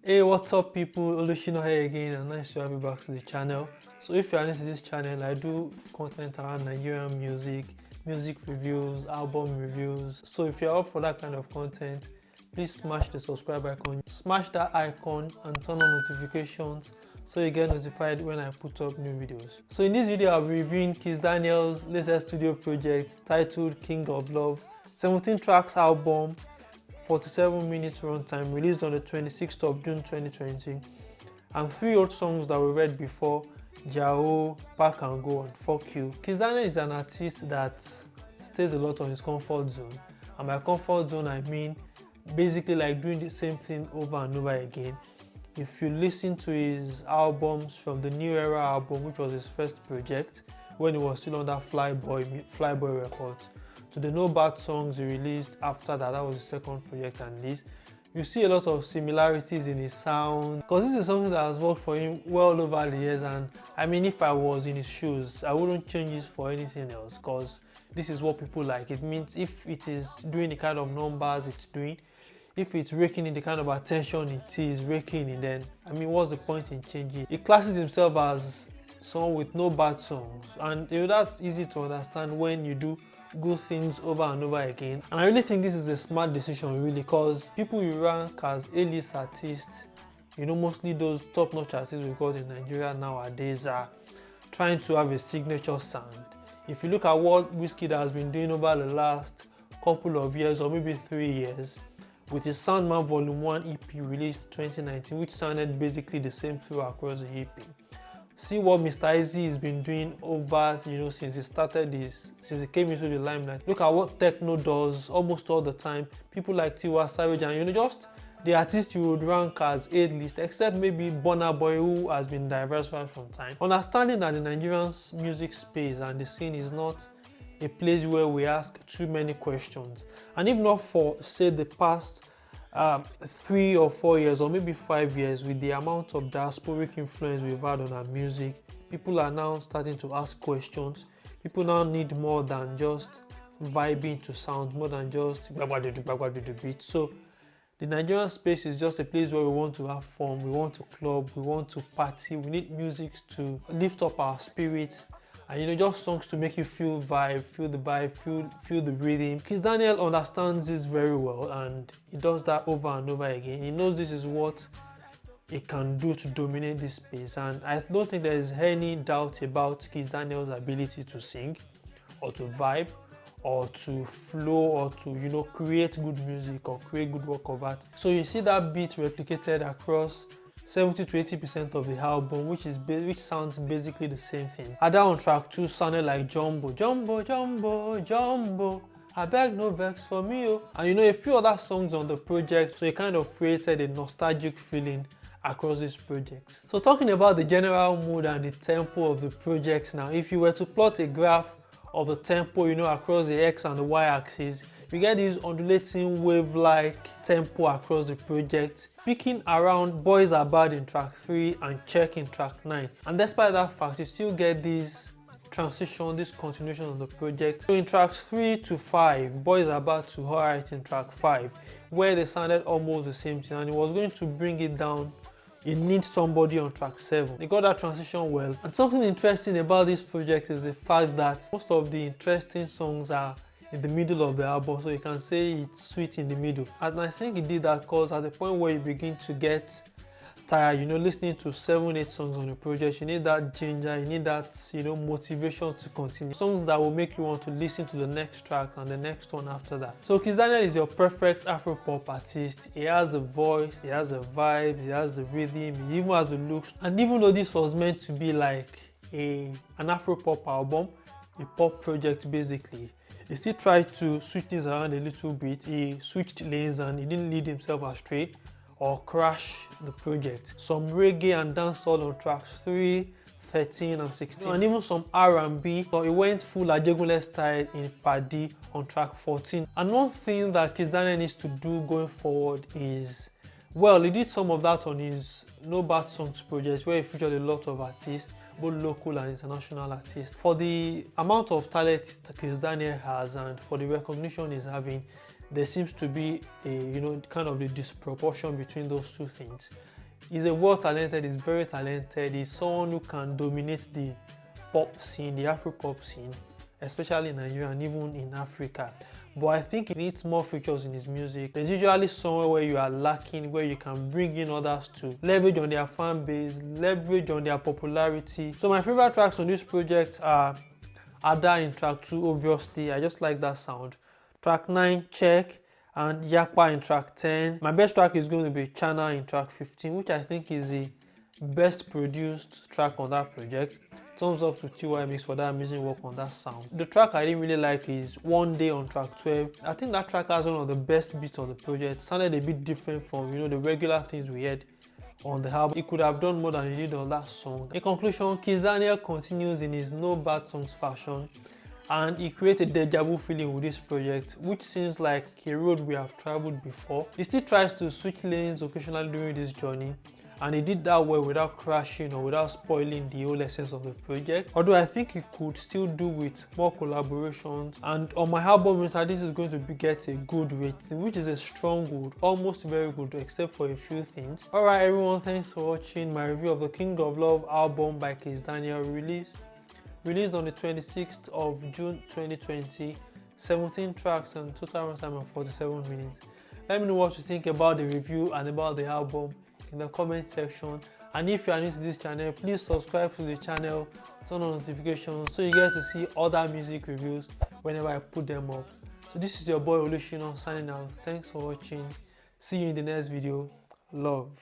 Hey, what's up people? Olusina here again, and nice to have you back to the channel. So if you are new to this channel, I do content around Nigerian music reviews, album reviews. So if you're up for that kind of content, please smash the subscribe icon, smash that icon and turn on notifications so you get notified when I put up new videos. So in this video, I'll be reviewing Kizz latest studio project titled King of Love, 17 tracks album, 47 minutes runtime, released on the 26th of June 2020, and 3 old songs that we read before: Jao, Pack and Go, and Fuck You. Kizz is an artist that stays a lot on his comfort zone, and by comfort zone I mean basically like doing the same thing over and over again. If you listen to his albums from the New Era album, which was his first project when he was still under Flyboy Records, to the No Bad songs he released after that, that was his second project, and this, you see a lot of similarities in his sound, because this is something that has worked for him well over the years. And I mean, if I was in his shoes, I wouldn't change this for anything else, because this is what people like. It means if it is doing the kind of numbers it's doing, if it's raking in the kind of attention it is raking in, then I mean, what's the point in changing? He classes himself as someone with no bad songs, and you know, that's easy to understand when you do good things over and over again. And I really think this is a smart decision, really, because people you rank as A-list artists, you know, mostly those top-notch artists we've got in Nigeria nowadays, are trying to have a signature sound. If you look at what Wizkid has been doing over the last couple of years, or maybe 3 years, with his Sandman Volume 1 EP released 2019, which sounded basically the same through across the EP. See what Mr. Easy has been doing over, you know, since he came into the limelight. Look at what Techno does almost all the time. People like Tiwa Savage, and you know, just the artists you would rank as A-list, except maybe Burna Boy, who has been diversified from time. Understanding that the Nigerian music space and the scene is not a place where we ask too many questions, and if not for, say, the past 3 or 4 years, or maybe 5 years, with the amount of diasporic influence we've had on our music, people are now starting to ask questions. People now need more than just vibing to sound, more than just beat. So the Nigerian space is just a place where we want to have fun, we want to club, we want to party, we need music to lift up our spirits, and you know, just songs to make you feel the vibe, feel the rhythm. Kizz understands this very well, and he does that over and over again. He knows this is what he can do to dominate this space, and I don't think there is any doubt about Kizz ability to sing, or to vibe, or to flow, or to, you know, create good music or create good work of art. So you see that beat replicated across 70 to 80% of the album, which sounds basically the same thing. Ada on track 2 sounded like Jumbo, Jumbo, Jumbo, Jumbo, I beg no vex for me, oh. And you know, a few other songs on the project, so it kind of created a nostalgic feeling across this project. So talking about the general mood and the tempo of the project now, if you were to plot a graph of the tempo, you know, across the X and the Y axis, you get this undulating wave-like tempo across the project, peaking around Boys Are Bad in track 3 and Check in track 9. And despite that fact, you still get this transition, this continuation of the project. So in tracks 3 to 5, Boys Are Bad to Alright in track 5, where they sounded almost the same thing, and it was going to bring it down, it needs somebody on track 7. They got that transition well. And something interesting about this project is the fact that most of the interesting songs are in the middle of the album, so you can say it's sweet in the middle. And I think he did that because at the point where you begin to get tired, you know, listening to 7-8 songs on the project, you need that ginger, you need that, you know, motivation to continue. Songs that will make you want to listen to the next track and the next one after that. So Kizz is your perfect Afropop artist. He has the voice, he has the vibe, he has the rhythm, he even has the looks. And even though this was meant to be like an Afropop album, a pop project basically, he still tried to switch things around a little bit. He switched lanes and he didn't lead himself astray or crash the project. Some reggae and dancehall on tracks 3, 13 and 16, and even some R&B. So he went full Ajegunle style in Padi on track 14. And one thing that Kizz needs to do going forward is, well, he did some of that on his No Bad Songs project, where he featured a lot of artists, both local and international artists. For the amount of talent that Kizz has and for the recognition he's having, there seems to be a kind of the disproportion between those two things. He's a well-talented, he's very talented, he's someone who can dominate the pop scene, the Afro-pop scene, especially in Nigeria and even in Africa. But I think he needs more features in his music. There's usually somewhere where you are lacking, where you can bring in others to leverage on their fan base, leverage on their popularity. So my favorite tracks on this project are Ada in track 2, obviously. I just like that sound. Track 9, Check, and Yakpa in track 10. My best track is going to be Chana in track 15, which I think is the best produced track on that project. Thumbs up to TY Mix for that amazing work on that sound. The track I didn't really like is One Day on track 12. I think that track has one of the best beats on the project. Sounded a bit different from the regular things we heard on the album. He could have done more than he did on that song. In conclusion, Kizz continues in his no bad songs fashion, and he created a deja vu feeling with this project, which seems like a road we have traveled before. He still tries to switch lanes occasionally during this journey, and he did that well without crashing or without spoiling the whole essence of the project. Although I think he could still do with more collaborations, and on my album meter this is going to get a good rating, which is a strong good, almost very good, except for a few things. Alright everyone, thanks for watching my review of the King of Love album by Kizz, released on the 26th of June 2020, 17 tracks and total runtime of 47 minutes. Let me know what you think about the review and about the album in the comment section, and if you are new to this channel, please subscribe to the channel, turn on notifications so you get to see other music reviews whenever I put them up. So this is your boy Olusina signing out. Thanks for watching. See you in the next video. Love.